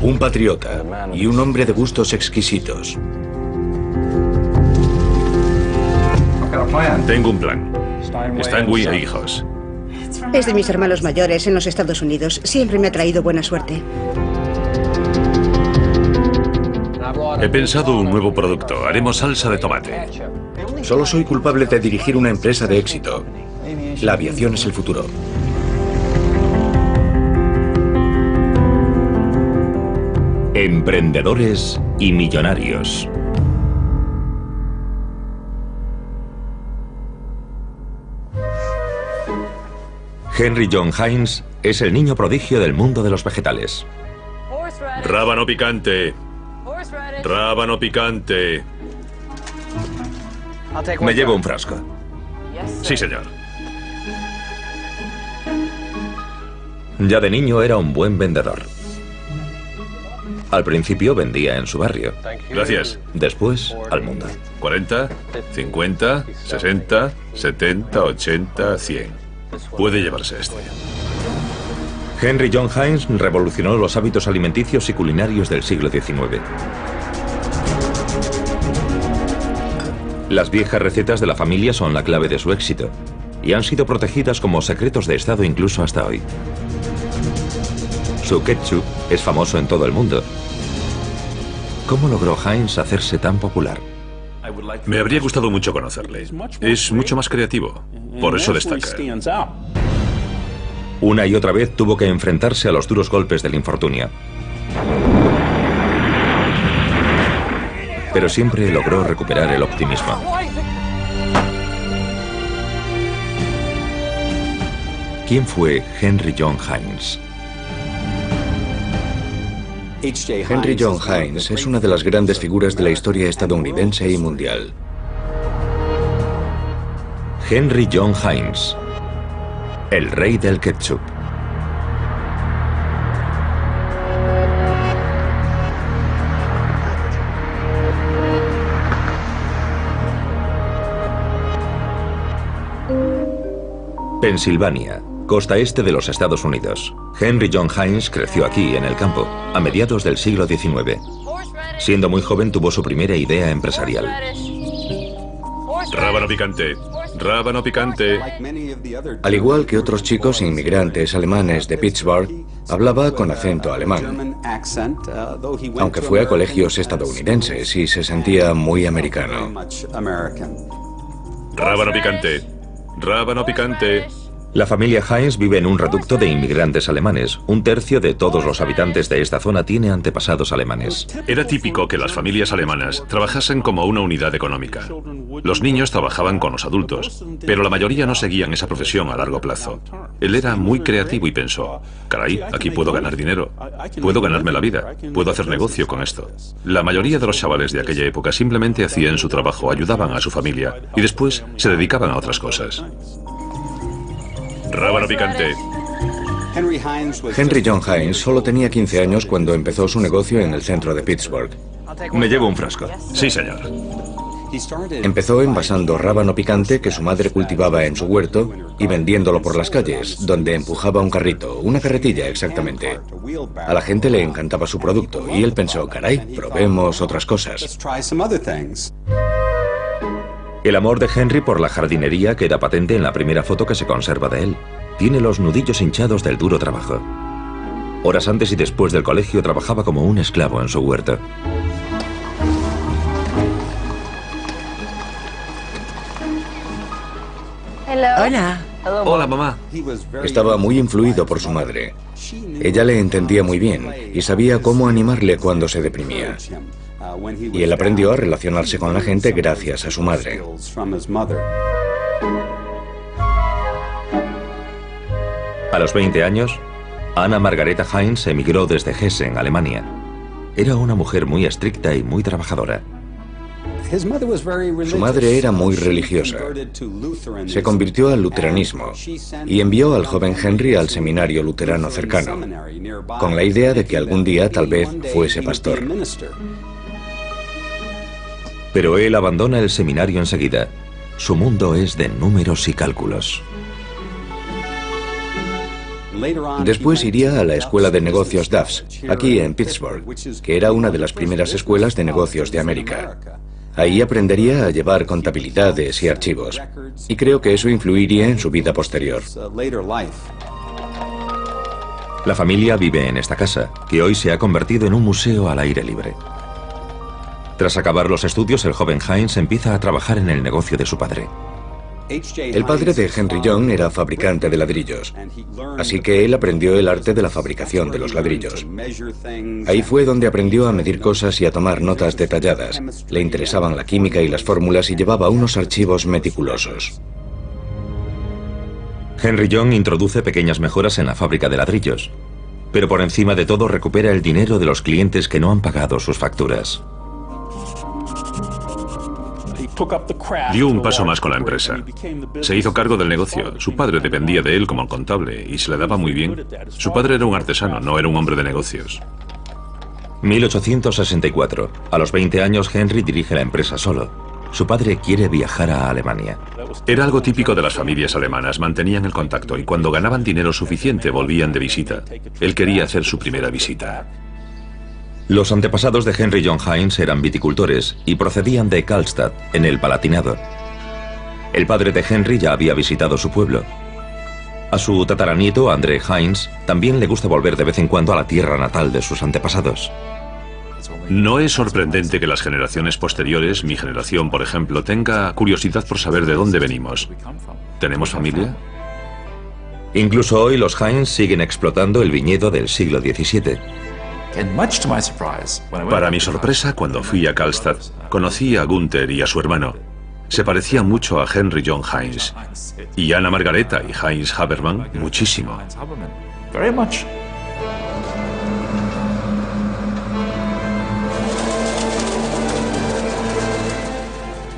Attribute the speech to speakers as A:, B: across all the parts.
A: Un patriota y un hombre de gustos exquisitos.
B: Tengo un plan. Steinway e hijos.
C: Es de mis hermanos mayores en los Estados Unidos. Siempre me ha traído buena suerte.
B: He pensado un nuevo producto. Haremos salsa de tomate.
A: Solo soy culpable de dirigir una empresa de éxito. La aviación es el futuro.
D: Emprendedores y millonarios. Henry John Heinz es el niño prodigio del mundo de los vegetales.
B: Rábano picante. Rábano picante.
D: Me llevo un frasco.
B: Sí, señor.
D: Ya de niño era un buen vendedor. Al principio vendía en su barrio.
B: Gracias.
D: Después, al mundo.
B: 40, 50, 60, 70, 80, 100. Puede llevarse este.
D: Henry John Heinz revolucionó los hábitos alimenticios y culinarios del siglo XIX. Las viejas recetas de la familia son la clave de su éxito y han sido protegidas como secretos de Estado incluso hasta hoy. Su ketchup es famoso en todo el mundo. ¿Cómo logró Heinz hacerse tan popular?
B: Me habría gustado mucho conocerle. Es mucho más creativo. Por eso destaca.
D: Una y otra vez tuvo que enfrentarse a los duros golpes del infortunio. Pero siempre logró recuperar el optimismo. ¿Quién fue Henry John Heinz?
A: Henry John Heinz es una de las grandes figuras de la historia estadounidense y mundial.
D: Henry John Heinz, el rey del ketchup. Pensilvania, costa este de los Estados Unidos. Henry John Heinz creció aquí, en el campo, a mediados del siglo XIX. Siendo muy joven tuvo su primera idea empresarial.
B: Rábano picante. Rábano picante.
A: Al igual que otros chicos inmigrantes alemanes de Pittsburgh, hablaba con acento alemán, aunque fue a colegios estadounidenses y se sentía muy americano.
B: Rábano picante. Rábano picante.
D: La familia Heinz vive en un reducto de inmigrantes alemanes. Un tercio de todos los habitantes de esta zona tiene antepasados alemanes.
B: Era típico que las familias alemanas trabajasen como una unidad económica. Los niños trabajaban con los adultos, pero la mayoría no seguían esa profesión a largo plazo. Él era muy creativo y pensó, caray, aquí puedo ganar dinero, puedo ganarme la vida, puedo hacer negocio con esto. La mayoría de los chavales de aquella época simplemente hacían su trabajo, ayudaban a su familia y después se dedicaban a otras cosas. Rábano picante.
A: Henry John Heinz solo tenía 15 años cuando empezó su negocio en el centro de Pittsburgh.
D: Me llevo un frasco.
B: Sí, señor.
A: Empezó envasando rábano picante que su madre cultivaba en su huerto y vendiéndolo por las calles, donde empujaba un carrito, una carretilla exactamente. A la gente le encantaba su producto y él pensó, caray, probemos otras cosas.
D: El amor de Henry por la jardinería queda patente en la primera foto que se conserva de él. Tiene los nudillos hinchados del duro trabajo. Horas antes y después del colegio trabajaba como un esclavo en su huerto.
C: Hola.
B: Hola, mamá.
A: Estaba muy influido por su madre. Ella le entendía muy bien y sabía cómo animarle cuando se deprimía. Y él aprendió a relacionarse con la gente gracias a su madre.
D: A los 20 años, Anna Margareta Heinz emigró desde Hessen, Alemania. Era una mujer muy estricta y muy trabajadora.
A: Su madre era muy religiosa. Se convirtió al luteranismo y envió al joven Henry al seminario luterano cercano, con la idea de que algún día tal vez fuese pastor.
D: Pero él abandona el seminario enseguida. Su mundo es de números y cálculos.
A: Después iría a la Escuela de Negocios Duff's, aquí en Pittsburgh, que era una de las primeras escuelas de negocios de América. Ahí aprendería a llevar contabilidades y archivos, y creo que eso influiría en su vida posterior.
D: La familia vive en esta casa, que hoy se ha convertido en un museo al aire libre. Tras acabar los estudios, el joven Heinz empieza a trabajar en el negocio de su padre.
A: El padre de Henry Young era fabricante de ladrillos, así que él aprendió el arte de la fabricación de los ladrillos. Ahí fue donde aprendió a medir cosas y a tomar notas detalladas. Le interesaban la química y las fórmulas y llevaba unos archivos meticulosos.
D: Henry Young introduce pequeñas mejoras en la fábrica de ladrillos, pero por encima de todo recupera el dinero de los clientes que no han pagado sus facturas.
B: Dio un paso más con la empresa. Se hizo cargo del negocio. Su padre dependía de él como contable y se le daba muy bien. Su padre era un artesano, no era un hombre de negocios.
D: 1864. A los 20 años, Henry dirige la empresa solo. Su padre quiere viajar a Alemania.
B: Era algo típico de las familias alemanas. Mantenían el contacto y cuando ganaban dinero suficiente volvían de visita. Él quería hacer su primera visita.
D: Los antepasados de Henry John Heinz eran viticultores y procedían de Karlstadt, en el Palatinado. El padre de Henry ya había visitado su pueblo. A su tataranieto, André Heinz, también le gusta volver de vez en cuando a la tierra natal de sus antepasados.
B: No es sorprendente que las generaciones posteriores, mi generación por ejemplo, tenga curiosidad por saber de dónde venimos. ¿Tenemos familia?
D: Incluso hoy los Heinz siguen explotando el viñedo del siglo XVII.
B: Para mi sorpresa, cuando fui a Karlstadt, conocí a Gunther y a su hermano. Se parecían mucho a Henry John Heinz. Y Anna Margareta y Heinz Habermann, muchísimo.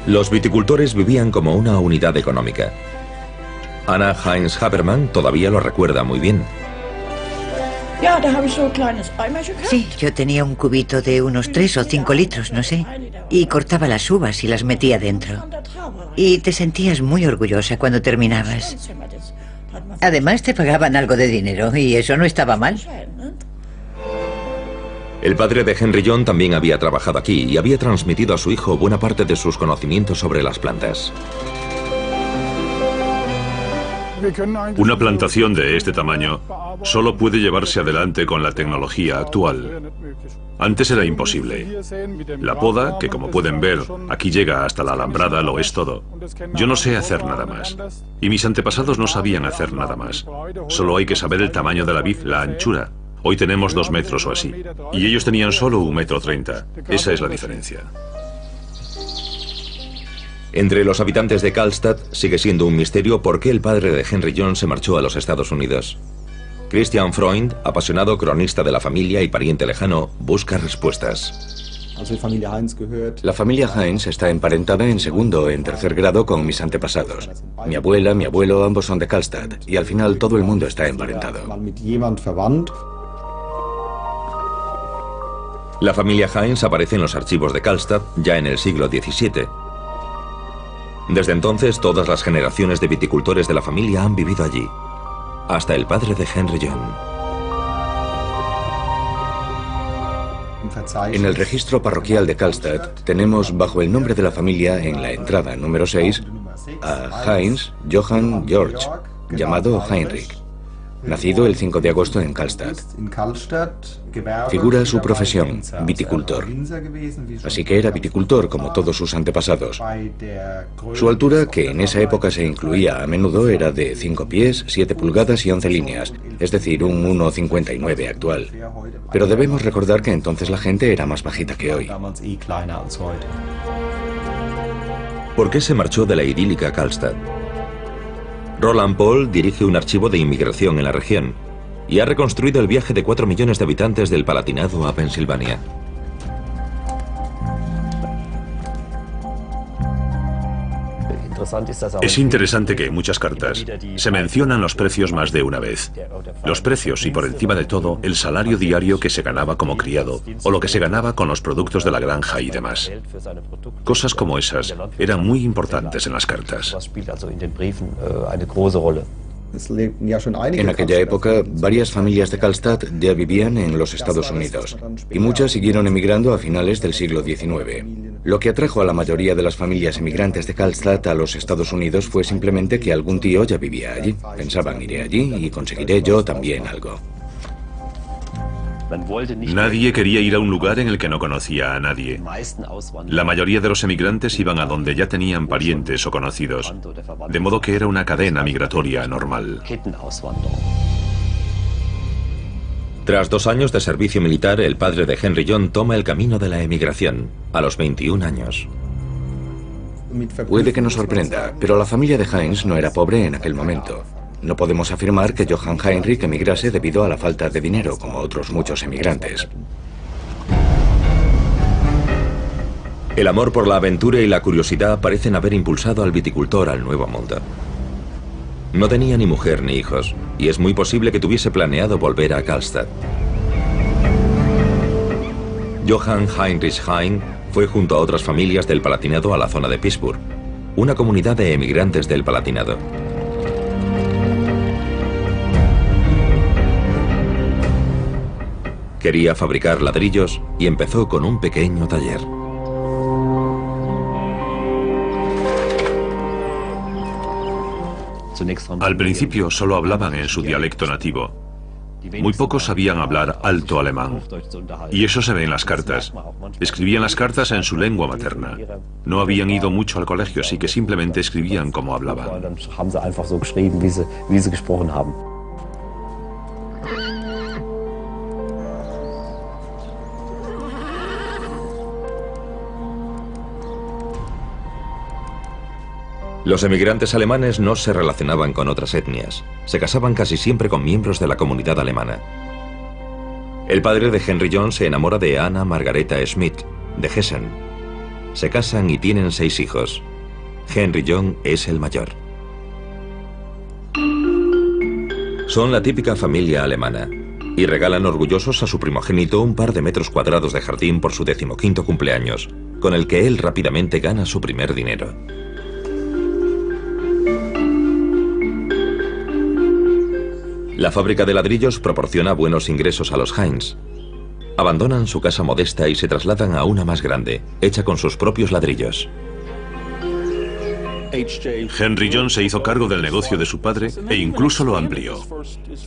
D: Los viticultores vivían como una unidad económica. Anna Heinz Habermann todavía lo recuerda muy bien.
E: Sí, yo tenía un cubito de unos 3 o 5 litros, no sé, y cortaba las uvas y las metía dentro. Y te sentías muy orgullosa cuando terminabas. Además te pagaban algo de dinero y eso no estaba mal.
D: El padre de Henry John también había trabajado aquí y había transmitido a su hijo buena parte de sus conocimientos sobre las plantas.
B: Una plantación de este tamaño solo puede llevarse adelante con la tecnología actual. Antes era imposible. La poda, que como pueden ver, aquí llega hasta la alambrada, lo es todo. Yo no sé hacer nada más. Y mis antepasados no sabían hacer nada más. Solo hay que saber el tamaño de la vid, la anchura. Hoy tenemos 2 metros o así. Y ellos tenían solo 1,30 m. Esa es la diferencia.
D: Entre los habitantes de Karlstadt sigue siendo un misterio por qué el padre de Henry John se marchó a los Estados Unidos. Christian Freund, apasionado cronista de la familia y pariente lejano, busca respuestas.
A: La familia Heinz está emparentada en segundo o en tercer grado con mis antepasados. Mi abuela, mi abuelo, ambos son de Karlstadt, y al final todo el mundo está emparentado.
D: La familia Heinz aparece en los archivos de Karlstadt ya en el siglo XVII. Desde entonces, todas las generaciones de viticultores de la familia han vivido allí, hasta el padre de Henry John.
A: En el registro parroquial de Karlstadt tenemos bajo el nombre de la familia en la entrada número 6 a Heinz Johann Georg, llamado Heinrich, nacido el 5 de agosto en Karlstadt. Figura su profesión, viticultor. Así que era viticultor como todos sus antepasados. Su altura, que en esa época se incluía a menudo, era de 5 pies, 7 pulgadas y 11 líneas, es decir, un 1,59 actual. Pero debemos recordar que entonces la gente era más bajita que hoy.
D: ¿Por qué se marchó de la idílica Karlstadt? Roland Paul dirige un archivo de inmigración en la región y ha reconstruido el viaje de 4 millones de habitantes del Palatinado a Pensilvania.
B: Es interesante que en muchas cartas se mencionan los precios más de una vez. Los precios y por encima de todo el salario diario que se ganaba como criado o lo que se ganaba con los productos de la granja y demás. Cosas como esas eran muy importantes en las cartas.
A: En aquella época, varias familias de Karlstad ya vivían en los Estados Unidos y muchas siguieron emigrando a finales del siglo XIX. Lo que atrajo a la mayoría de las familias emigrantes de Karlstad a los Estados Unidos fue simplemente que algún tío ya vivía allí. Pensaban, iré allí y conseguiré yo también algo.
B: Nadie quería ir a un lugar en el que no conocía a nadie. La mayoría de los emigrantes iban a donde ya tenían parientes o conocidos, de modo que era una cadena migratoria normal.
D: Tras 2 años de servicio militar, el padre de Henry John toma el camino de la emigración, a los 21 años.
A: Puede que nos sorprenda, pero la familia de Heinz no era pobre en aquel momento. No podemos afirmar que Johann Heinrich emigrase debido a la falta de dinero, como otros muchos emigrantes.
D: El amor por la aventura y la curiosidad parecen haber impulsado al viticultor al Nuevo Mundo. No tenía ni mujer ni hijos, y es muy posible que tuviese planeado volver a Karlstad. Johann Heinrich Hein fue junto a otras familias del Palatinado a la zona de Pittsburgh, una comunidad de emigrantes del Palatinado. Quería fabricar ladrillos y empezó con un pequeño taller.
B: Al principio solo hablaban en su dialecto nativo. Muy pocos sabían hablar alto alemán. Y eso se ve en las cartas. Escribían las cartas en su lengua materna. No habían ido mucho al colegio, así que simplemente escribían como hablaban.
D: Los emigrantes alemanes no se relacionaban con otras etnias. Se casaban casi siempre con miembros de la comunidad alemana. El padre de Henry John se enamora de Anna Margareta Schmidt, de Hessen. Se casan y tienen 6 hijos. Henry John es el mayor. Son la típica familia alemana y regalan orgullosos a su primogénito un par de metros cuadrados de jardín por su 15º cumpleaños, con el que él rápidamente gana su primer dinero. La fábrica de ladrillos proporciona buenos ingresos a los Heinz. Abandonan su casa modesta y se trasladan a una más grande, hecha con sus propios ladrillos.
B: Henry John se hizo cargo del negocio de su padre e incluso lo amplió.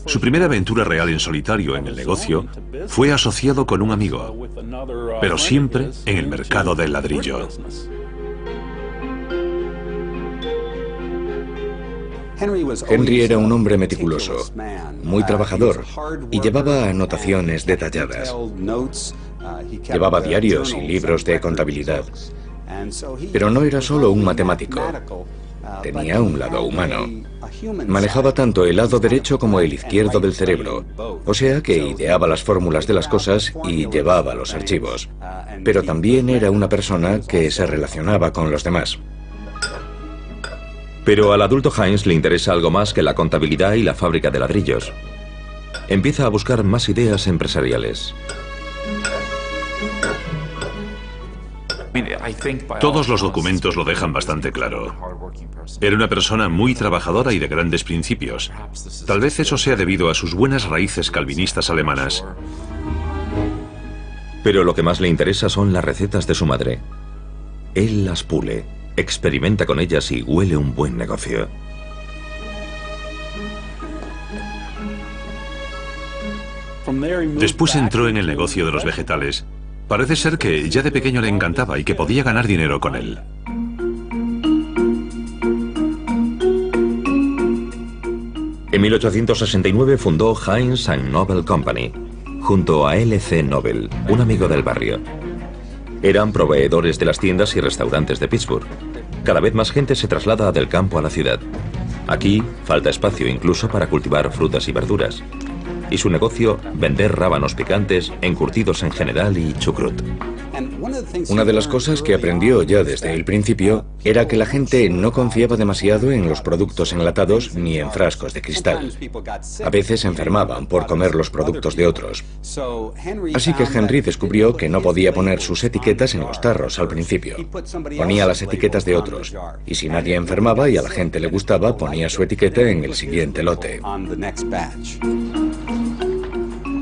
B: Su primera aventura real en solitario en el negocio fue asociado con un amigo, pero siempre en el mercado del ladrillo.
A: Henry era un hombre meticuloso, muy trabajador, y llevaba anotaciones detalladas. Llevaba diarios y libros de contabilidad. Pero no era solo un matemático. Tenía un lado humano. Manejaba tanto el lado derecho como el izquierdo del cerebro, o sea que ideaba las fórmulas de las cosas y llevaba los archivos. Pero también era una persona que se relacionaba con los demás.
D: Pero al adulto Heinz le interesa algo más que la contabilidad y la fábrica de ladrillos. Empieza a buscar más ideas empresariales.
B: Todos los documentos lo dejan bastante claro. Era una persona muy trabajadora y de grandes principios. Tal vez eso sea debido a sus buenas raíces calvinistas alemanas.
D: Pero lo que más le interesa son las recetas de su madre. Él las pule, experimenta con ellas y huele un buen negocio.
B: Después entró en el negocio de los vegetales. Parece ser que ya de pequeño le encantaba y que podía ganar dinero con él.
D: En 1869 fundó Heinz & Nobel Company, junto a L.C. Nobel, un amigo del barrio. Eran proveedores de las tiendas y restaurantes de Pittsburgh. Cada vez más gente se traslada del campo a la ciudad. Aquí falta espacio incluso para cultivar frutas y verduras. Y su negocio, vender rábanos picantes, encurtidos en general y chucrut.
A: Una de las cosas que aprendió ya desde el principio era que la gente no confiaba demasiado en los productos enlatados ni en frascos de cristal. A veces se enfermaban por comer los productos de otros. Así que Henry descubrió que no podía poner sus etiquetas en los tarros al principio. Ponía las etiquetas de otros, y si nadie enfermaba y a la gente le gustaba, ponía su etiqueta en el siguiente lote.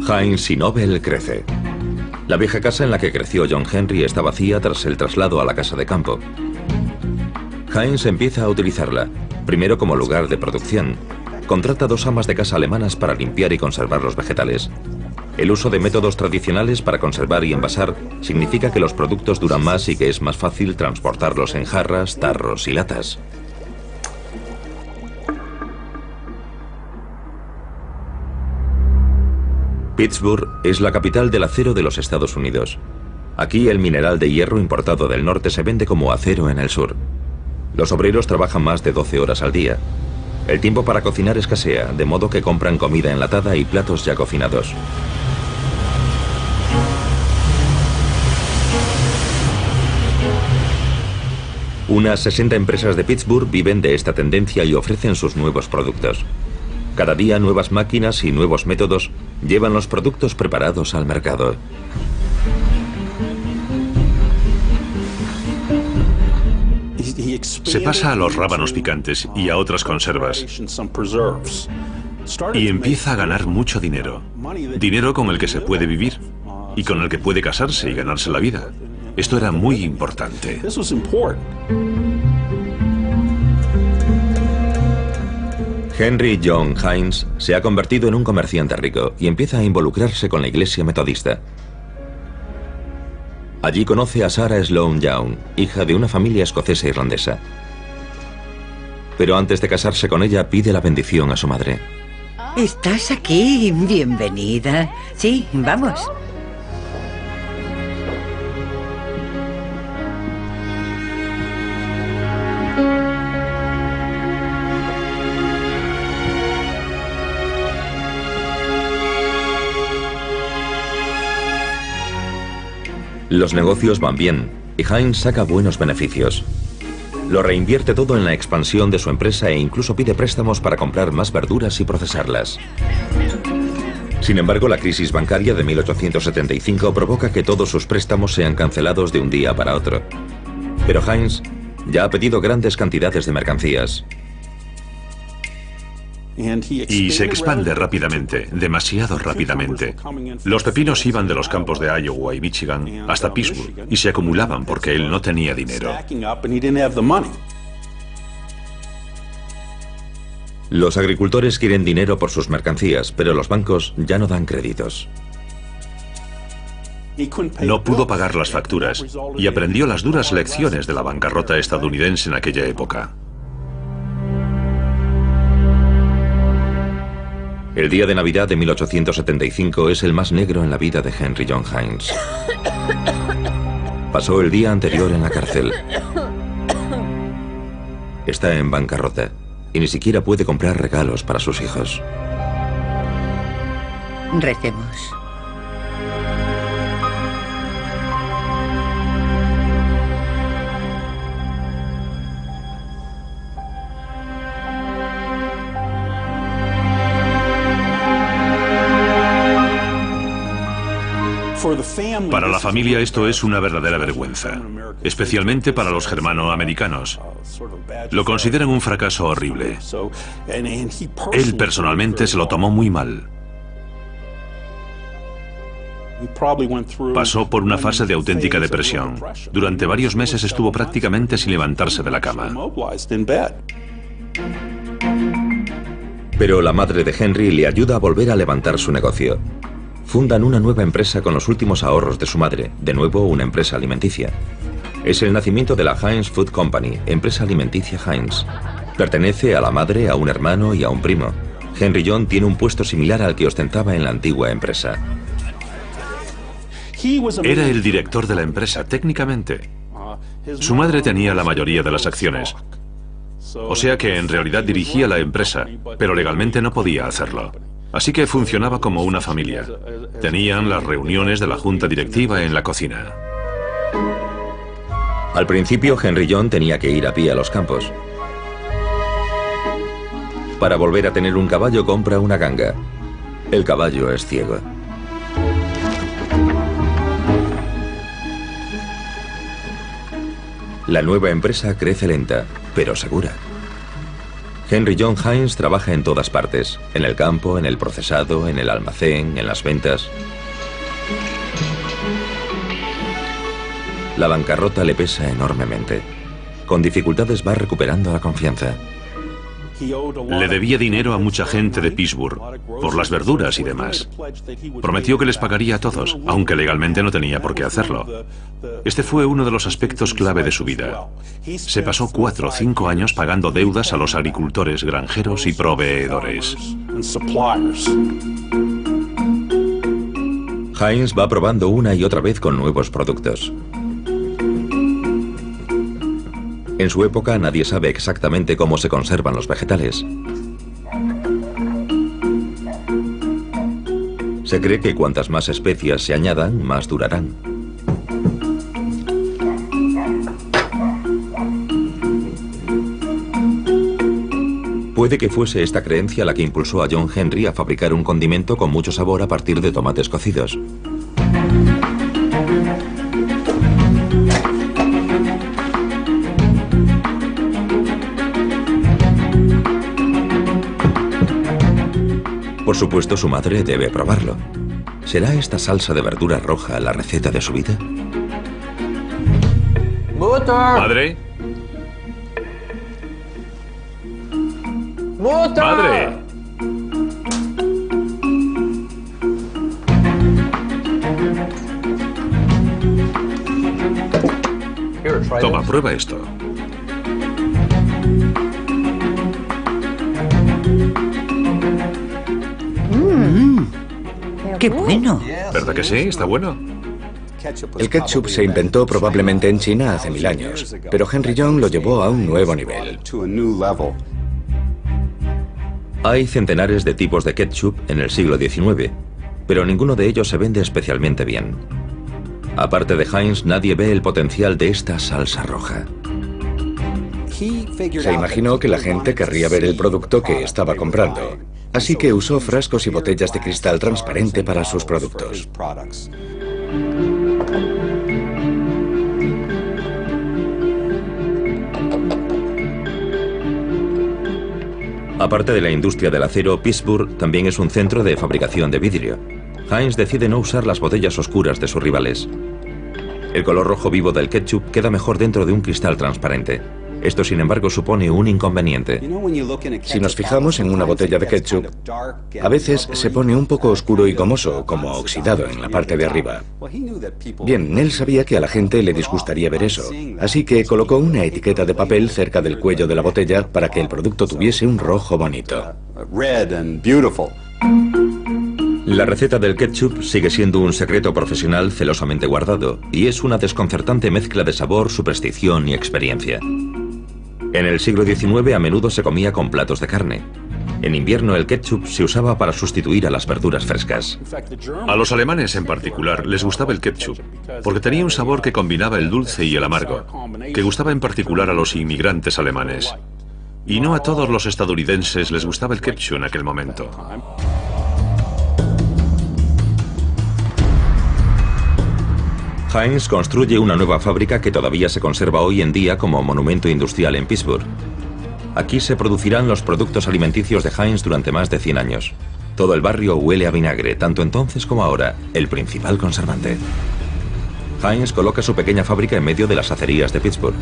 D: Heinz y Nobel crece. La vieja casa en la que creció John Henry está vacía tras el traslado a la casa de campo. Heinz empieza a utilizarla, primero como lugar de producción. Contrata 2 amas de casa alemanas para limpiar y conservar los vegetales. El uso de métodos tradicionales para conservar y envasar significa que los productos duran más y que es más fácil transportarlos en jarras, tarros y latas. Pittsburgh es la capital del acero de los Estados Unidos. Aquí el mineral de hierro importado del norte se vende como acero en el sur. Los obreros trabajan más de 12 horas al día. El tiempo para cocinar escasea, de modo que compran comida enlatada y platos ya cocinados. Unas 60 empresas de Pittsburgh viven de esta tendencia y ofrecen sus nuevos productos. Cada día nuevas máquinas y nuevos métodos llevan los productos preparados al mercado.
B: Se pasa a los rábanos picantes y a otras conservas y empieza a ganar mucho dinero. Dinero con el que se puede vivir y con el que puede casarse y ganarse la vida. Esto era muy importante.
D: Henry John Heinz se ha convertido en un comerciante rico y empieza a involucrarse con la iglesia metodista. Allí conoce a Sarah Sloan Young, hija de una familia escocesa irlandesa. Pero antes de casarse con ella pide la bendición a su madre.
E: ¿Estás aquí? Bienvenida. Sí, vamos.
D: Los negocios van bien y Heinz saca buenos beneficios. Lo reinvierte todo en la expansión de su empresa e incluso pide préstamos para comprar más verduras y procesarlas. Sin embargo, la crisis bancaria de 1875 provoca que todos sus préstamos sean cancelados de un día para otro. Pero Heinz ya ha pedido grandes cantidades de mercancías.
B: Y se expande rápidamente, demasiado rápidamente. Los pepinos iban de los campos de Iowa y Michigan hasta Pittsburgh y se acumulaban porque él no tenía dinero.
D: Los agricultores quieren dinero por sus mercancías, pero los bancos ya no dan créditos.
B: No pudo pagar las facturas y aprendió las duras lecciones de la bancarrota estadounidense en aquella época.
D: El día de Navidad de 1875 es el más negro en la vida de Henry John Heinz. Pasó el día anterior en la cárcel. Está en bancarrota y ni siquiera puede comprar regalos para sus hijos.
E: Recemos.
B: Para la familia esto es una verdadera vergüenza, especialmente para los germanoamericanos. Lo consideran un fracaso horrible. Él personalmente se lo tomó muy mal. Pasó por una fase de auténtica depresión. Durante varios meses estuvo prácticamente sin levantarse de la cama.
D: Pero la madre de Henry le ayuda a volver a levantar su negocio. Fundan una nueva empresa con los últimos ahorros de su madre, de nuevo una empresa alimenticia. Es el nacimiento de la Heinz Food Company, empresa alimenticia Heinz. Pertenece a la madre, a un hermano y a un primo. Henry John tiene un puesto similar al que ostentaba en la antigua empresa.
B: Era el director de la empresa, técnicamente. Su madre tenía la mayoría de las acciones. O sea que en realidad dirigía la empresa, pero legalmente no podía hacerlo. Así que funcionaba como una familia. Tenían las reuniones de la junta directiva en la cocina.
D: Al principio, Henry John tenía que ir a pie a los campos. Para volver a tener un caballo, compra una ganga. El caballo es ciego. La nueva empresa crece lenta, pero segura. Henry John Heinz trabaja en todas partes, en el campo, en el procesado, en el almacén, en las ventas. La bancarrota le pesa enormemente. Con dificultades va recuperando la confianza.
B: Le debía dinero a mucha gente de Pittsburgh, por las verduras y demás. Prometió que les pagaría a todos, aunque legalmente no tenía por qué hacerlo. Este fue uno de los aspectos clave de su vida. Se pasó 4 o 5 años pagando deudas a los agricultores, granjeros y proveedores.
D: Heinz va probando una y otra vez con nuevos productos. En su época nadie sabe exactamente cómo se conservan los vegetales. Se cree que cuantas más especias se añadan, más durarán. Puede que fuese esta creencia la que impulsó a John Henry a fabricar un condimento con mucho sabor a partir de tomates cocidos. Por supuesto, su madre debe probarlo. ¿Será esta salsa de verdura roja la receta de su vida?
B: ¿Madre? ¡Madre! Toma, prueba esto.
E: ¡Qué bueno!
B: ¿Verdad que sí? ¿Está bueno?
A: El ketchup se inventó probablemente en China hace 1000 años, pero Henry John lo llevó a un nuevo nivel.
D: Hay centenares de tipos de ketchup en el siglo XIX, pero ninguno de ellos se vende especialmente bien. Aparte de Heinz, nadie ve el potencial de esta salsa roja.
A: Se imaginó que la gente querría ver el producto que estaba comprando, así que usó frascos y botellas de cristal transparente para sus productos.
D: Aparte de la industria del acero, Pittsburgh también es un centro de fabricación de vidrio. Heinz decide no usar las botellas oscuras de sus rivales. El color rojo vivo del ketchup queda mejor dentro de un cristal transparente. Esto, sin embargo, supone un inconveniente.
A: Si nos fijamos en una botella de ketchup, a veces se pone un poco oscuro y gomoso, como oxidado en la parte de arriba. Bien, él sabía que a la gente le disgustaría ver eso, así que colocó una etiqueta de papel cerca del cuello de la botella para que el producto tuviese un rojo bonito.
D: La receta del ketchup sigue siendo un secreto profesional celosamente guardado, y es una desconcertante mezcla de sabor, superstición y experiencia. En el siglo XIX a menudo se comía con platos de carne. En invierno el ketchup se usaba para sustituir a las verduras frescas.
B: A los alemanes en particular les gustaba el ketchup, porque tenía un sabor que combinaba el dulce y el amargo, que gustaba en particular a los inmigrantes alemanes. Y no a todos los estadounidenses les gustaba el ketchup en aquel momento.
D: Heinz construye una nueva fábrica que todavía se conserva hoy en día como monumento industrial en Pittsburgh. Aquí se producirán los productos alimenticios de Heinz durante más de 100 años. Todo el barrio huele a vinagre, tanto entonces como ahora, el principal conservante. Heinz coloca su pequeña fábrica en medio de las acerías de Pittsburgh.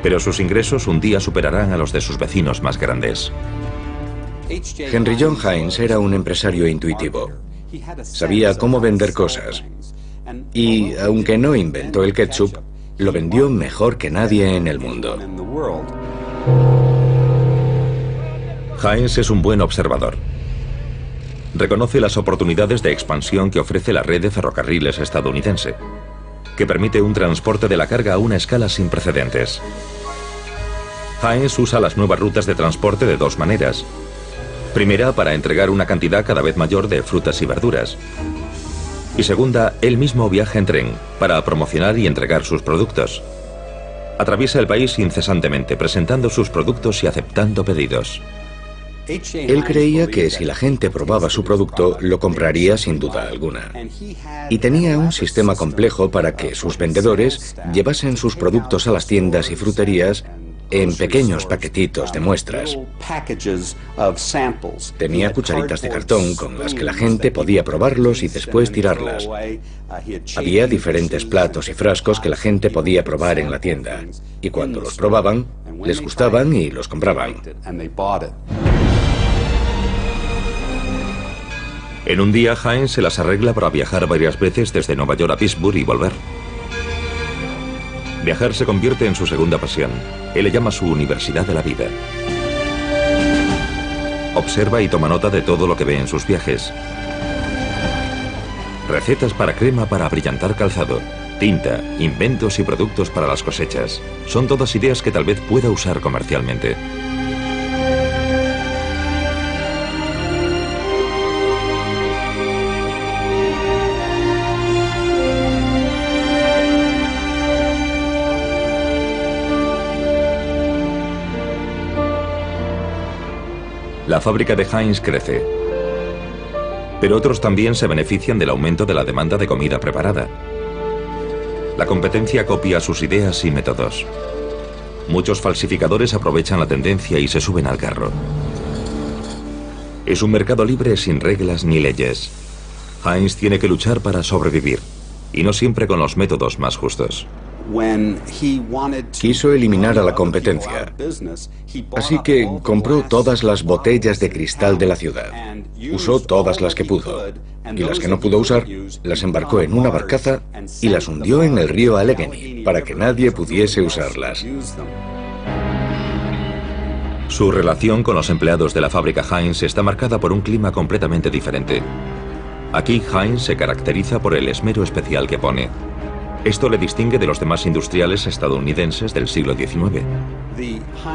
D: Pero sus ingresos un día superarán a los de sus vecinos más grandes.
A: Henry John Heinz era un empresario intuitivo. Sabía cómo vender cosas. Y, aunque no inventó el ketchup, lo vendió mejor que nadie en el mundo.
D: Heinz es un buen observador. Reconoce las oportunidades de expansión que ofrece la red de ferrocarriles estadounidense, que permite un transporte de la carga a una escala sin precedentes. Heinz usa las nuevas rutas de transporte de dos maneras. Primera, para entregar una cantidad cada vez mayor de frutas y verduras. Y segunda, él mismo viaja en tren para promocionar y entregar sus productos. Atraviesa el país incesantemente, presentando sus productos y aceptando pedidos.
A: Él creía que si la gente probaba su producto, lo compraría sin duda alguna. Y tenía un sistema complejo para que sus vendedores llevasen sus productos a las tiendas y fruterías en pequeños paquetitos de muestras. Tenía cucharitas de cartón con las que la gente podía probarlos y después tirarlas. Había diferentes platos y frascos que la gente podía probar en la tienda. Y cuando los probaban, les gustaban y los compraban.
D: En un día, Heinz se las arregla para viajar varias veces desde Nueva York a Pittsburgh y volver. Viajar se convierte en su segunda pasión. Él le llama su universidad de la vida. Observa y toma nota de todo lo que ve en sus viajes. Recetas para crema para brillantar calzado, tinta, inventos y productos para las cosechas. Son todas ideas que tal vez pueda usar comercialmente. La fábrica de Heinz crece, pero otros también se benefician del aumento de la demanda de comida preparada. La competencia copia sus ideas y métodos. Muchos falsificadores aprovechan la tendencia y se suben al carro. Es un mercado libre sin reglas ni leyes. Heinz tiene que luchar para sobrevivir, y no siempre con los métodos más justos.
A: Quiso eliminar a la competencia, así que compró todas las botellas de cristal de la ciudad. Usó todas las que pudo, y las que no pudo usar, las embarcó en una barcaza y las hundió en el río Allegheny para que nadie pudiese usarlas.
D: Su relación con los empleados de la fábrica Heinz está marcada por un clima completamente diferente. Aquí Heinz se caracteriza por el esmero especial que pone. Esto le distingue de los demás industriales estadounidenses del siglo XIX.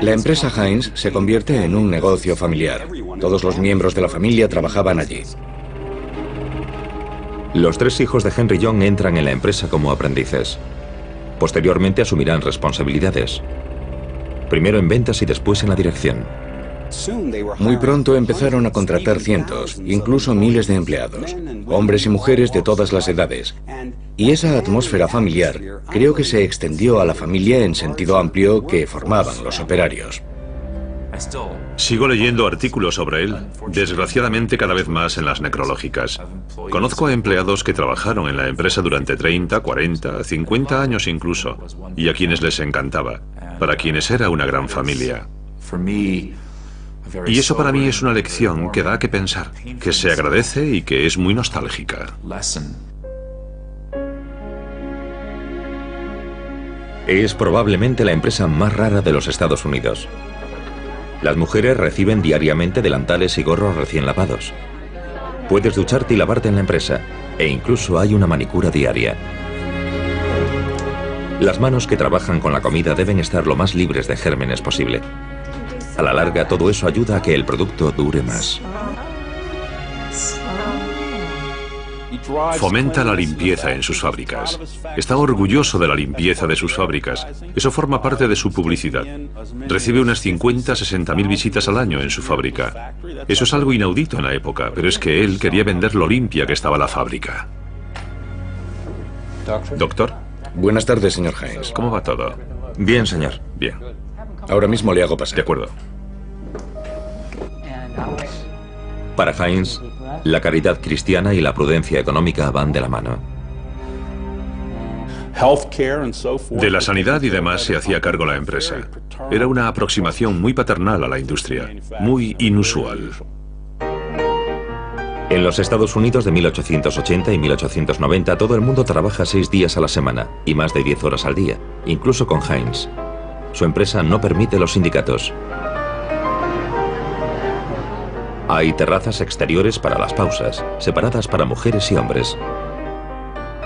A: La empresa Heinz se convierte en un negocio familiar. Todos los miembros de la familia trabajaban allí.
D: Los 3 hijos de Henry John entran en la empresa como aprendices. Posteriormente asumirán responsabilidades. Primero en ventas y después en la dirección.
A: Muy pronto empezaron a contratar cientos, incluso miles de empleados, hombres y mujeres de todas las edades. Y esa atmósfera familiar creo que se extendió a la familia en sentido amplio que formaban los operarios.
B: Sigo leyendo artículos sobre él, desgraciadamente cada vez más en las necrológicas. Conozco a empleados que trabajaron en la empresa durante 30, 40, 50 años incluso, y a quienes les encantaba, para quienes era una gran familia. Y eso para mí es una lección que da que pensar, que se agradece y que es muy nostálgica.
D: Es probablemente la empresa más rara de los Estados Unidos. Las mujeres reciben diariamente delantales y gorros recién lavados. Puedes ducharte y lavarte en la empresa, e incluso hay una manicura diaria. Las manos que trabajan con la comida deben estar lo más libres de gérmenes posible. A la larga, todo eso ayuda a que el producto dure más.
B: Fomenta la limpieza en sus fábricas. Está orgulloso de la limpieza de sus fábricas. Eso forma parte de su publicidad. Recibe unas 50-60 mil visitas al año en su fábrica. Eso es algo inaudito en la época, pero es que él quería vender lo limpia que estaba la fábrica. Doctor,
A: Buenas tardes, señor Heinz.
B: ¿cómo va todo?
D: Bien, señor.
B: Bien,
A: Ahora mismo le hago pasar.
B: de acuerdo.
D: Para Heinz, la caridad cristiana y la prudencia económica van de la mano.
B: De la sanidad y demás se hacía cargo la empresa. Era una aproximación muy paternal a la industria, muy inusual.
D: En los Estados Unidos de 1880 y 1890 todo el mundo trabaja 6 días a la semana y más de 10 horas al día, incluso con Heinz. Su empresa no permite los sindicatos. Hay terrazas exteriores para las pausas, separadas para mujeres y hombres.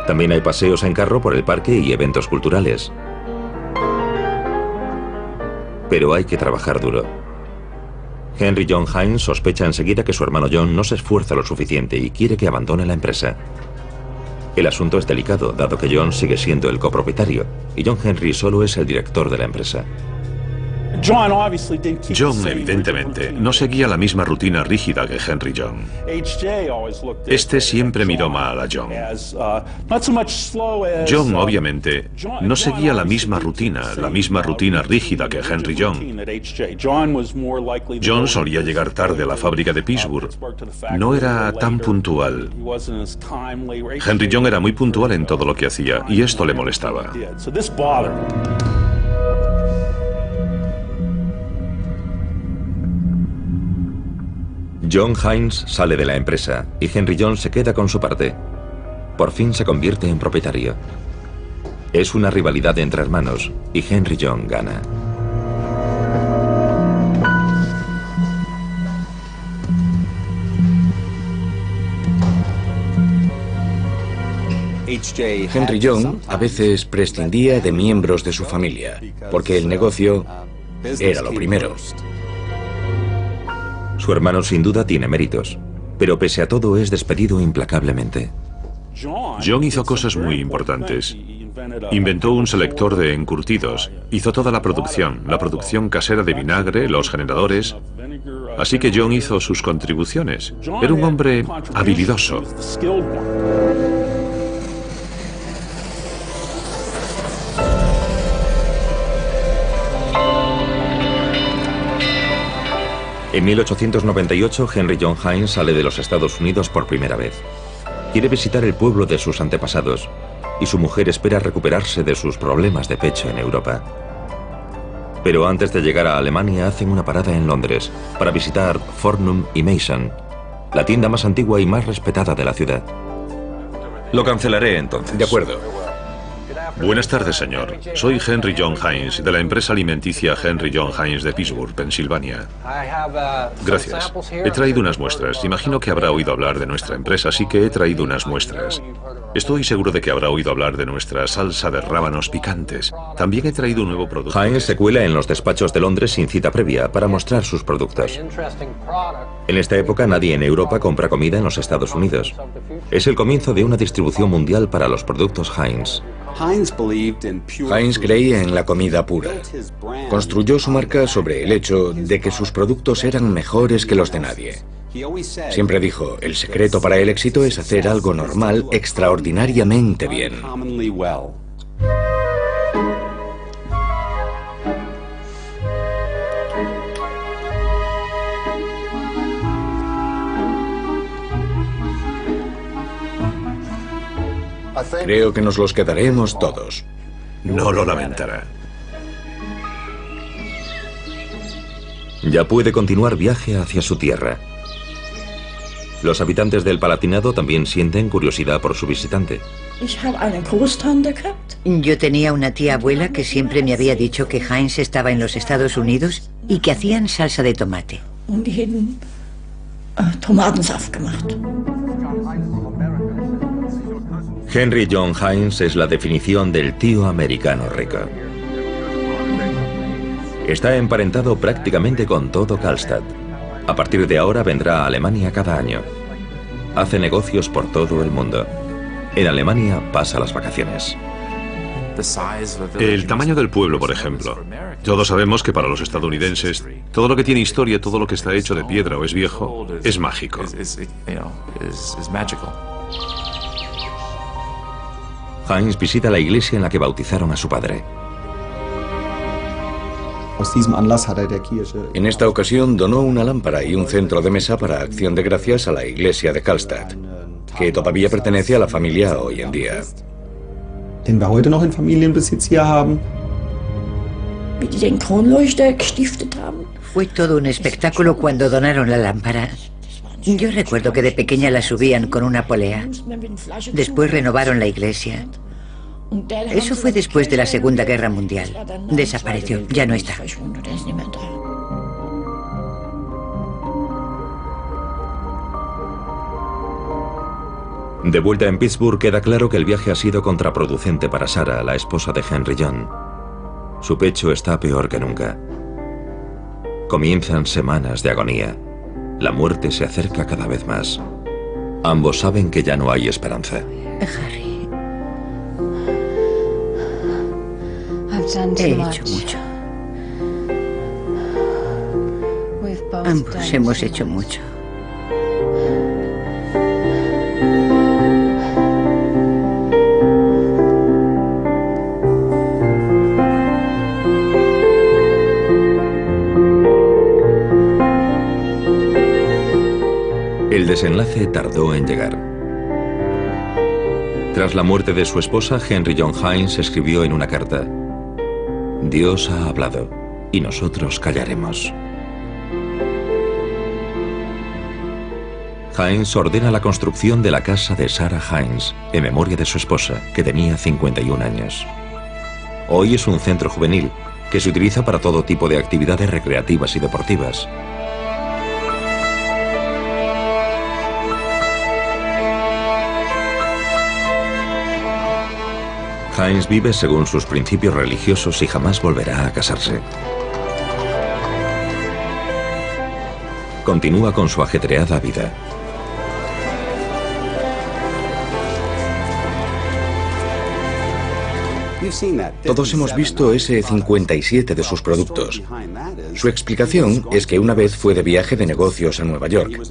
D: También hay paseos en carro por el parque y eventos culturales. Pero hay que trabajar duro. Henry John Heinz sospecha enseguida que su hermano John no se esfuerza lo suficiente y quiere que abandone la empresa. El asunto es delicado, dado que John sigue siendo el copropietario y John Henry solo es el director de la empresa.
B: John, evidentemente, no seguía la misma rutina rígida que Henry John. Este siempre miró mal a John. John, obviamente, no seguía la misma rutina rígida que Henry John. John solía llegar tarde a la fábrica de Pittsburgh. No era tan puntual. Henry John era muy puntual en todo lo que hacía, y esto le molestaba.
D: John Hines sale de la empresa y Henry John se queda con su parte. Por fin se convierte en propietario. Es una rivalidad entre hermanos y Henry John gana.
A: Henry John a veces prescindía de miembros de su familia, porque el negocio era lo primero.
D: Su hermano sin duda tiene méritos, pero pese a todo es despedido implacablemente.
B: John hizo cosas muy importantes. Inventó un selector de encurtidos, hizo toda la producción casera de vinagre, los generadores. Así que John hizo sus contribuciones. Era un hombre habilidoso.
D: En 1898, Henry John Hines sale de los Estados Unidos por primera vez. Quiere visitar el pueblo de sus antepasados y su mujer espera recuperarse de sus problemas de pecho en Europa. Pero antes de llegar a Alemania hacen una parada en Londres para visitar Fortnum y Mason, la tienda más antigua y más respetada de la ciudad.
F: Lo cancelaré entonces.
A: De acuerdo.
B: Buenas tardes, señor. Soy Henry John Hines, de la empresa alimenticia Henry John Hines de Pittsburgh, Pensilvania. Gracias. He traído unas muestras. Imagino que habrá oído hablar de nuestra empresa, así que he traído unas muestras. Estoy seguro de que habrá oído hablar de nuestra salsa de rábanos picantes. También he traído un nuevo producto.
D: Hines se cuela en los despachos de Londres sin cita previa para mostrar sus productos. En esta época nadie en Europa compra comida en los Estados Unidos. Es el comienzo de una distribución mundial para los productos Heinz.
A: Heinz creía en la comida pura. Construyó su marca sobre el hecho de que sus productos eran mejores que los de nadie. Siempre dijo, el secreto para el éxito es hacer algo normal extraordinariamente bien. Creo que nos los quedaremos todos.
B: No lo lamentará.
D: Ya puede continuar viaje hacia su tierra. Los habitantes del Palatinado también sienten curiosidad por su visitante.
E: Yo tenía una tía abuela que siempre me había dicho que Heinz estaba en los Estados Unidos y que hacían salsa de tomate.
D: Henry John Hines es la definición del tío americano rico. Está emparentado prácticamente con todo Karlstad. A partir de ahora vendrá a Alemania cada año. Hace negocios por todo el mundo. En Alemania pasa las vacaciones.
B: El tamaño del pueblo, por ejemplo. Todos sabemos que para los estadounidenses, todo lo que tiene historia, todo lo que está hecho de piedra o es viejo, es mágico.
D: Heinz visita la iglesia en la que bautizaron a su padre.
A: En esta ocasión donó una lámpara y un centro de mesa para acción de gracias a la iglesia de Karlstad, que todavía pertenece a la familia hoy en día.
E: Fue todo un espectáculo cuando donaron la lámpara. Yo recuerdo que de pequeña la subían con una polea. Después renovaron la iglesia. Eso fue después de la Segunda Guerra Mundial. Desapareció, ya no está.
D: De vuelta en Pittsburgh queda claro que el viaje ha sido contraproducente para Sarah, la esposa de Henry John. Su pecho está peor que nunca. Comienzan semanas de agonía. La muerte se acerca cada vez más. Ambos saben que ya no hay esperanza.
E: Harry. He hecho mucho. Ambos hemos hecho mucho.
D: El desenlace tardó en llegar. Tras la muerte de su esposa, Henry John Heinz escribió en una carta: Dios ha hablado y nosotros callaremos. Heinz ordena la construcción de la casa de Sarah Heinz, en memoria de su esposa, que tenía 51 años. Hoy es un centro juvenil que se utiliza para todo tipo de actividades recreativas y deportivas. Heinz vive según sus principios religiosos y jamás volverá a casarse. Continúa con su ajetreada vida.
A: Todos hemos visto ese 57 de sus productos. Su explicación es que una vez fue de viaje de negocios a Nueva York.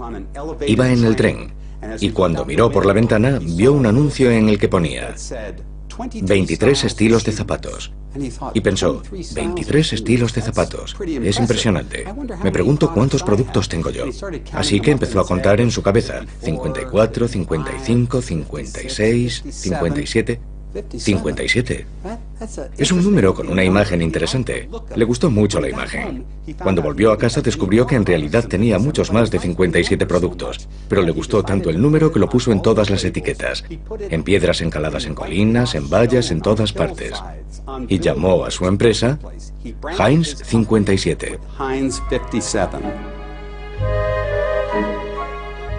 A: Iba en el tren y cuando miró por la ventana vio un anuncio en el que ponía 23 estilos de zapatos. Y pensó, 23 estilos de zapatos. Es impresionante. Me pregunto cuántos productos tengo yo. Así que empezó a contar en su cabeza. 54, 55, 56, 57... 57. Es un número con una imagen interesante. Le gustó mucho la imagen. Cuando volvió a casa descubrió que en realidad tenía muchos más de 57 productos, pero le gustó tanto el número que lo puso en todas las etiquetas, en piedras encaladas en colinas, en vallas, en todas partes. Y llamó a su empresa Heinz 57.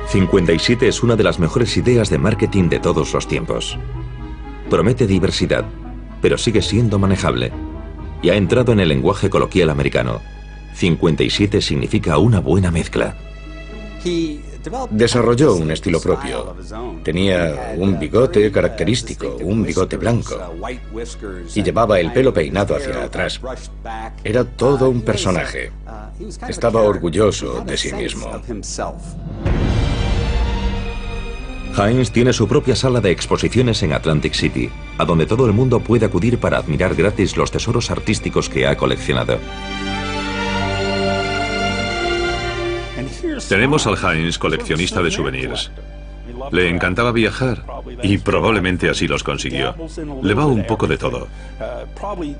D: 57 es una de las mejores ideas de marketing de todos los tiempos. Promete diversidad, pero sigue siendo manejable. Y ha entrado en el lenguaje coloquial americano. 57 significa una buena mezcla.
A: Desarrolló un estilo propio. Tenía un bigote característico, un bigote blanco. Y llevaba el pelo peinado hacia atrás. Era todo un personaje. Estaba orgulloso de sí mismo.
D: Heinz tiene su propia sala de exposiciones en Atlantic City, a donde todo el mundo puede acudir para admirar gratis los tesoros artísticos que ha coleccionado.
B: Tenemos al Heinz coleccionista de souvenirs. Le encantaba viajar y probablemente así los consiguió. Le va un poco de todo.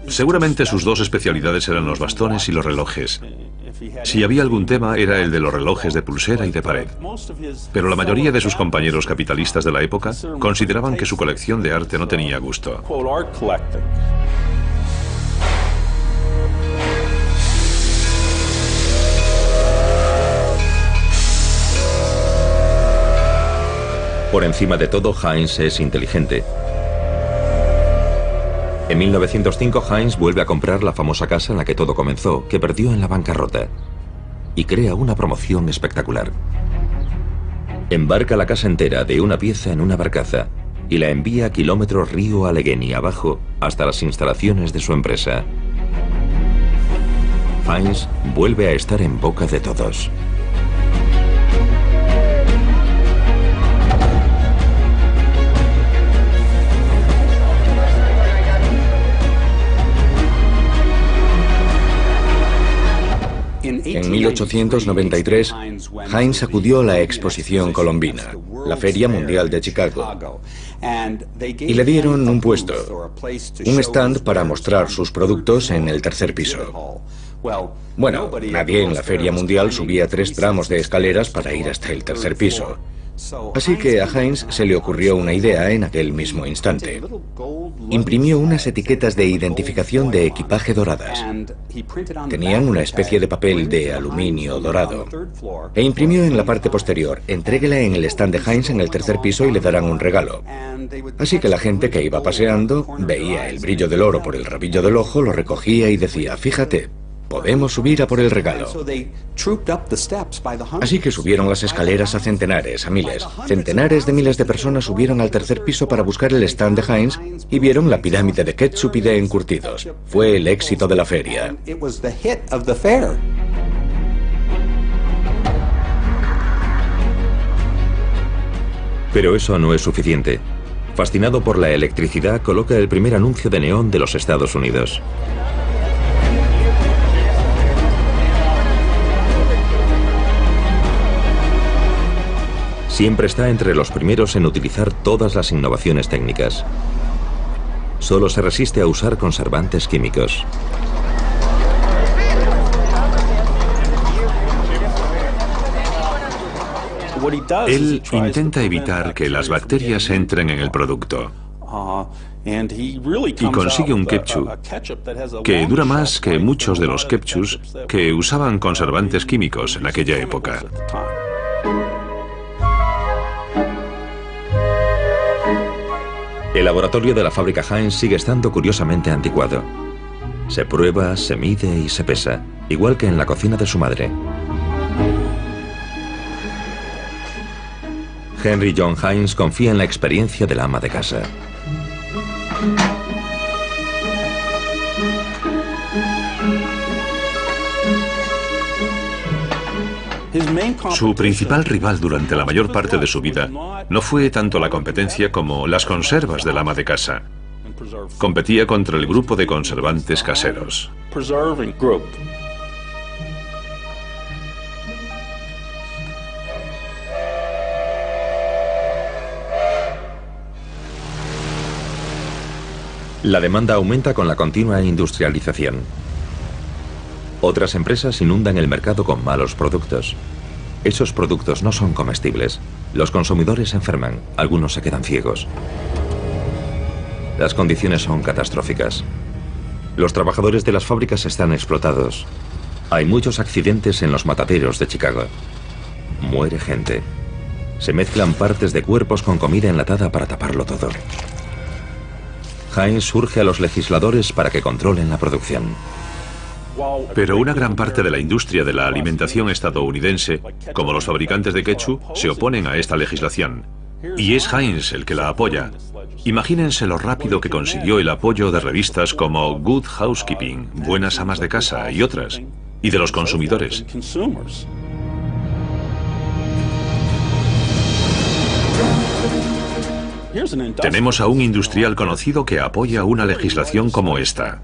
B: Seguramente sus dos especialidades eran los bastones y los relojes. Si había algún tema era el de los relojes de pulsera y de pared. Pero la mayoría de sus compañeros capitalistas de la época consideraban que su colección de arte no tenía gusto.
D: Por encima de todo, Heinz es inteligente. En 1905, Heinz vuelve a comprar la famosa casa en la que todo comenzó, que perdió en la bancarrota, y crea una promoción espectacular. Embarca la casa entera de una pieza en una barcaza y la envía kilómetros río Allegheny abajo hasta las instalaciones de su empresa. Heinz vuelve a estar en boca de todos.
A: En 1893, Heinz acudió a la Exposición Colombina, la Feria Mundial de Chicago, y le dieron un puesto, un stand para mostrar sus productos en el tercer piso. Bueno, nadie en la Feria Mundial subía 3 tramos de escaleras para ir hasta el tercer piso. Así que a Heinz se le ocurrió una idea en aquel mismo instante. Imprimió unas etiquetas de identificación de equipaje doradas. Tenían una especie de papel de aluminio dorado. E imprimió en la parte posterior: entréguela en el stand de Heinz en el tercer piso y le darán un regalo. Así que la gente que iba paseando veía el brillo del oro por el rabillo del ojo, lo recogía y decía: fíjate, Podemos subir a por el regalo. Así que subieron las escaleras a centenares, a miles. Centenares de miles de personas subieron al tercer piso para buscar el stand de Heinz y vieron la pirámide de ketchup y de encurtidos. Fue el éxito de la feria.
D: Pero eso no es suficiente. Fascinado por la electricidad, coloca el primer anuncio de neón de los Estados Unidos. Siempre está entre los primeros en utilizar todas las innovaciones técnicas. Solo se resiste a usar conservantes químicos.
B: Él intenta evitar que las bacterias entren en el producto. Y consigue un ketchup que dura más que muchos de los ketchups que usaban conservantes químicos en aquella época.
D: El laboratorio de la fábrica Heinz sigue estando curiosamente anticuado. Se prueba, se mide y se pesa, igual que en la cocina de su madre. Henry John Heinz confía en la experiencia del ama de casa.
B: Su principal rival durante la mayor parte de su vida no fue tanto la competencia como las conservas del ama de casa. Competía contra el grupo de conservantes caseros.
D: La demanda aumenta con la continua industrialización. Otras empresas inundan el mercado con malos productos. Esos productos no son comestibles. Los consumidores se enferman, algunos se quedan ciegos. Las condiciones son catastróficas. Los trabajadores de las fábricas están explotados. Hay muchos accidentes en los mataderos de Chicago. Muere gente. Se mezclan partes de cuerpos con comida enlatada para taparlo todo. Heinz urge a los legisladores para que controlen la producción.
B: Pero una gran parte de la industria de la alimentación estadounidense, como los fabricantes de ketchup, se oponen a esta legislación. Y es Heinz el que la apoya. Imagínense lo rápido que consiguió el apoyo de revistas como Good Housekeeping, Buenas Amas de Casa y otras, y de los consumidores. Tenemos a un industrial conocido que apoya una legislación como esta.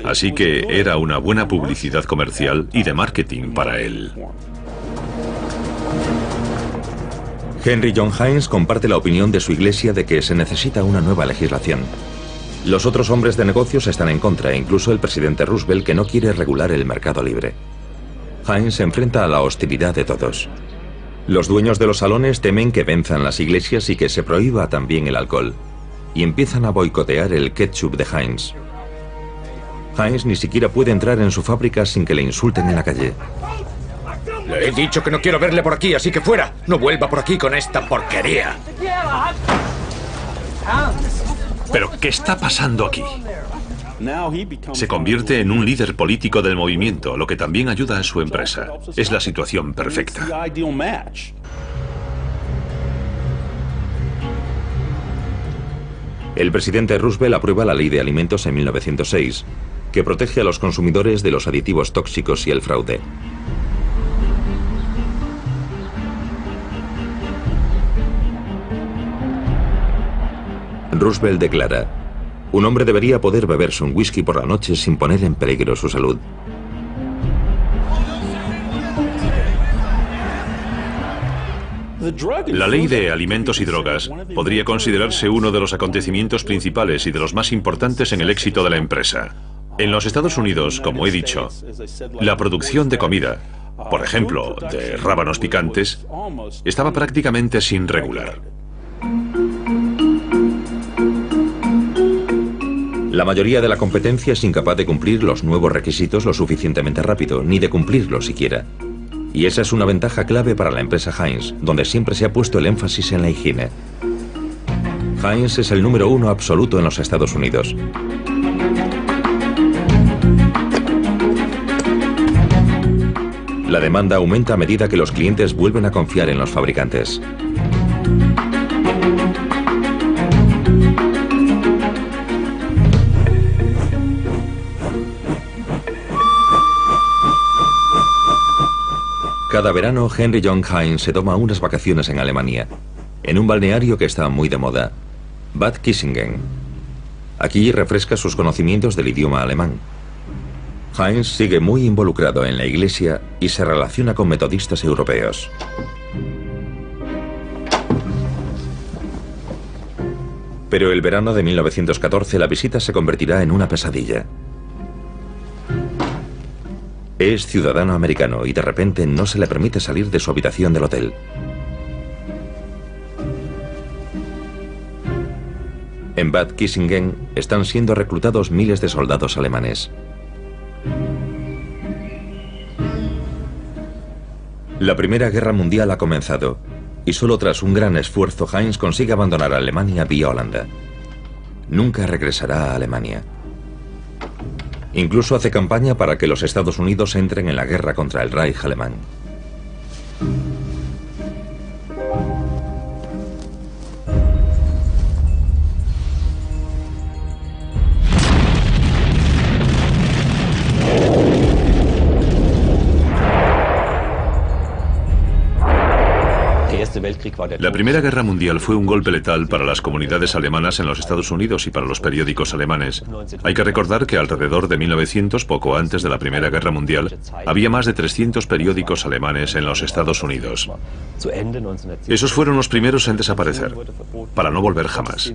B: Así que era una buena publicidad comercial y de marketing para él.
D: Henry John Heinz comparte la opinión de su iglesia de que se necesita una nueva legislación. Los otros hombres de negocios están en contra, incluso el presidente Roosevelt, que no quiere regular el mercado libre. Heinz se enfrenta a la hostilidad de todos. Los dueños de los salones temen que venzan las iglesias y que se prohíba también el alcohol, y empiezan a boicotear el ketchup de Heinz. Heinz ni siquiera puede entrar en su fábrica sin que le insulten en la calle.
A: Le he dicho que no quiero verle por aquí, así que fuera. No vuelva por aquí con esta porquería.
B: ¿Pero qué está pasando aquí? Se convierte en un líder político del movimiento, lo que también ayuda a su empresa. Es la situación perfecta.
D: El presidente Roosevelt aprueba la Ley de Alimentos en 1906, que protege a los consumidores de los aditivos tóxicos y el fraude. Roosevelt declara: un hombre debería poder beberse un whisky por la noche sin poner en peligro su salud.
B: La ley de alimentos y drogas podría considerarse uno de los acontecimientos principales y de los más importantes en el éxito de la empresa. En los Estados Unidos, como he dicho, la producción de comida, por ejemplo, de rábanos picantes, estaba prácticamente sin regular.
D: La mayoría de la competencia es incapaz de cumplir los nuevos requisitos lo suficientemente rápido, ni de cumplirlos siquiera. Y esa es una ventaja clave para la empresa Heinz, donde siempre se ha puesto el énfasis en la higiene. Heinz es el número 1 absoluto en los Estados Unidos. La demanda aumenta a medida que los clientes vuelven a confiar en los fabricantes. Cada verano, Henry John Heinz se toma unas vacaciones en Alemania, en un balneario que está muy de moda, Bad Kissingen. Aquí refresca sus conocimientos del idioma alemán. Heinz sigue muy involucrado en la iglesia y se relaciona con metodistas europeos. Pero el verano de 1914 la visita se convertirá en una pesadilla. Es ciudadano americano y de repente no se le permite salir de su habitación del hotel. En Bad Kissingen están siendo reclutados miles de soldados alemanes. La Primera Guerra Mundial ha comenzado y solo tras un gran esfuerzo Heinz consigue abandonar Alemania vía Holanda. Nunca regresará a Alemania. Incluso hace campaña para que los Estados Unidos entren en la guerra contra el Reich alemán.
B: La Primera Guerra Mundial fue un golpe letal para las comunidades alemanas en los Estados Unidos y para los periódicos alemanes. Hay que recordar que alrededor de 1900, poco antes de la Primera Guerra Mundial, había más de 300 periódicos alemanes en los Estados Unidos. Esos fueron los primeros en desaparecer, para no volver jamás.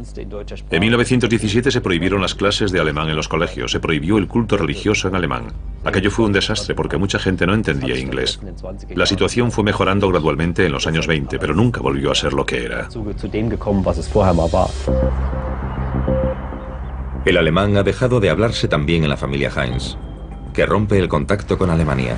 B: En 1917 se prohibieron las clases de alemán en los colegios, se prohibió el culto religioso en alemán. Aquello fue un desastre porque mucha gente no entendía inglés. La situación fue mejorando gradualmente en los años 20, pero nunca volvió a ser lo que era.
D: El alemán ha dejado de hablarse también en la familia Heinz, que rompe el contacto con Alemania.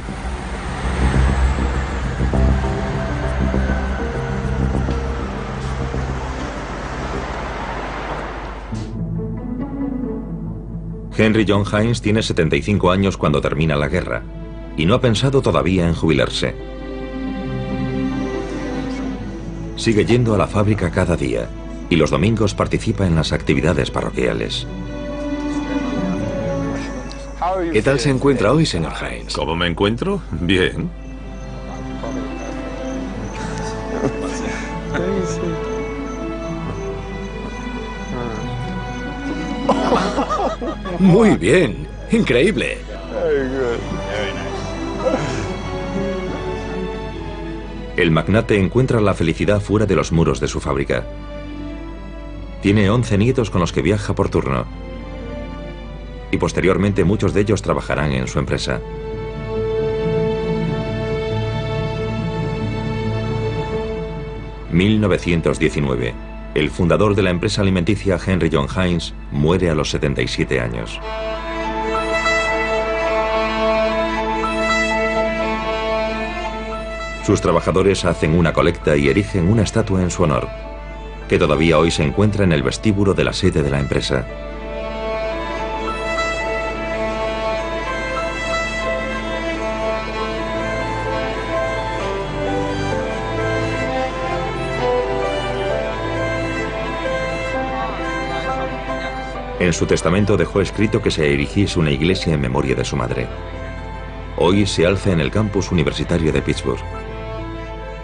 D: Henry John Heinz tiene 75 años cuando termina la guerra y no ha pensado todavía en jubilarse. Sigue yendo a la fábrica cada día y los domingos participa en las actividades parroquiales.
A: ¿Qué tal se encuentra hoy, señor Heinz?
B: ¿Cómo me encuentro? Bien.
A: Muy bien, increíble.
D: El magnate encuentra la felicidad fuera de los muros de su fábrica. Tiene 11 nietos con los que viaja por turno. Y posteriormente muchos de ellos trabajarán en su empresa. En 1919, el fundador de la empresa alimenticia Henry John Heinz muere a los 77 años. Sus trabajadores hacen una colecta y erigen una estatua en su honor, que todavía hoy se encuentra en el vestíbulo de la sede de la empresa. En su testamento dejó escrito que se erigiese una iglesia en memoria de su madre. Hoy se alza en el campus universitario de Pittsburgh.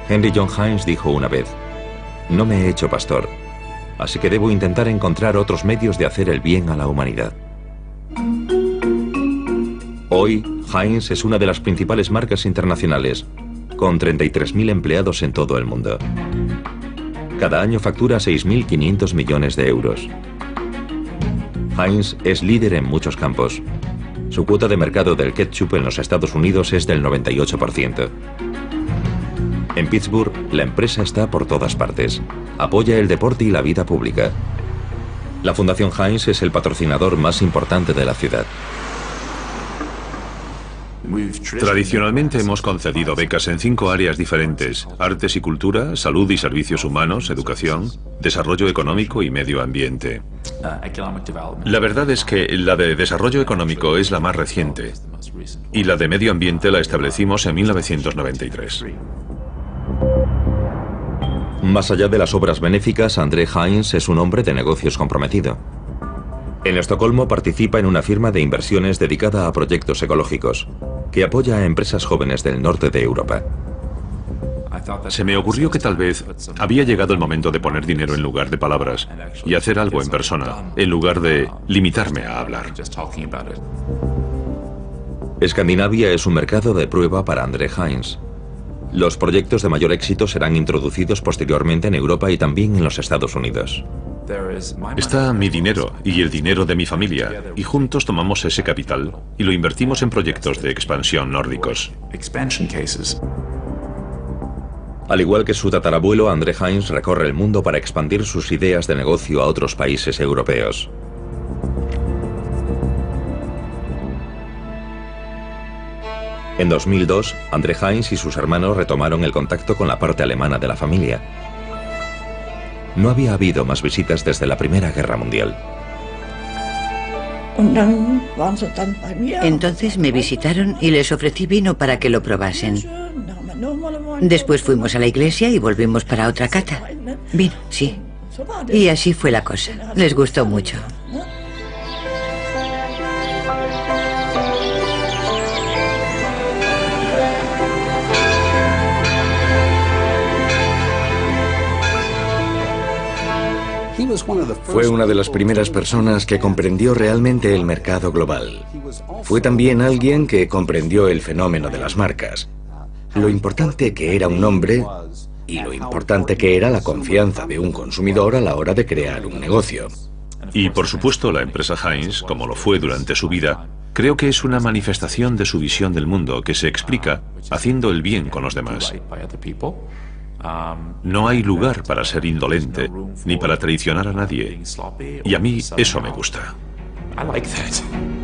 D: Henry John Heinz dijo una vez: "No me he hecho pastor, así que debo intentar encontrar otros medios de hacer el bien a la humanidad". Hoy, Heinz es una de las principales marcas internacionales, con 33.000 empleados en todo el mundo. Cada año factura 6.500 millones de euros. Heinz es líder en muchos campos. Su cuota de mercado del ketchup en los Estados Unidos es del 98%. En Pittsburgh, la empresa está por todas partes. Apoya el deporte y la vida pública. La Fundación Heinz es el patrocinador más importante de la ciudad.
B: Tradicionalmente hemos concedido becas en 5 áreas diferentes: artes y cultura, salud y servicios humanos, educación, desarrollo económico y medio ambiente. La verdad es que la de desarrollo económico es la más reciente. Y la de medio ambiente la establecimos en 1993.
D: Más allá de las obras benéficas, André Heinz es un hombre de negocios comprometido. En Estocolmo participa en una firma de inversiones dedicada a proyectos ecológicos, que apoya a empresas jóvenes del norte de Europa.
B: Se me ocurrió que tal vez había llegado el momento de poner dinero en lugar de palabras y hacer algo en persona, en lugar de limitarme a hablar.
D: Escandinavia es un mercado de prueba para André Heinz. Los proyectos de mayor éxito serán introducidos posteriormente en Europa y también en los Estados Unidos.
B: Está mi dinero y el dinero de mi familia, y juntos tomamos ese capital y lo invertimos en proyectos de expansión nórdicos.
D: Al igual que su tatarabuelo, André Heinz recorre el mundo para expandir sus ideas de negocio a otros países europeos. En 2002, André Heinz y sus hermanos retomaron el contacto con la parte alemana de la familia. No había habido más visitas desde la Primera Guerra Mundial.
E: Entonces me visitaron y les ofrecí vino para que lo probasen. Después fuimos a la iglesia y volvimos para otra cata. Vino, sí. Y así fue la cosa. Les gustó mucho.
A: Fue una de las primeras personas que comprendió realmente el mercado global. Fue también alguien que comprendió el fenómeno de las marcas, lo importante que era un nombre y lo importante que era la confianza de un consumidor a la hora de crear un negocio.
B: Y por supuesto la empresa Heinz, como lo fue durante su vida, creo que es una manifestación de su visión del mundo que se explica haciendo el bien con los demás. No hay lugar para ser indolente, ni para traicionar a nadie. Y a mí eso me gusta.
G: I like that.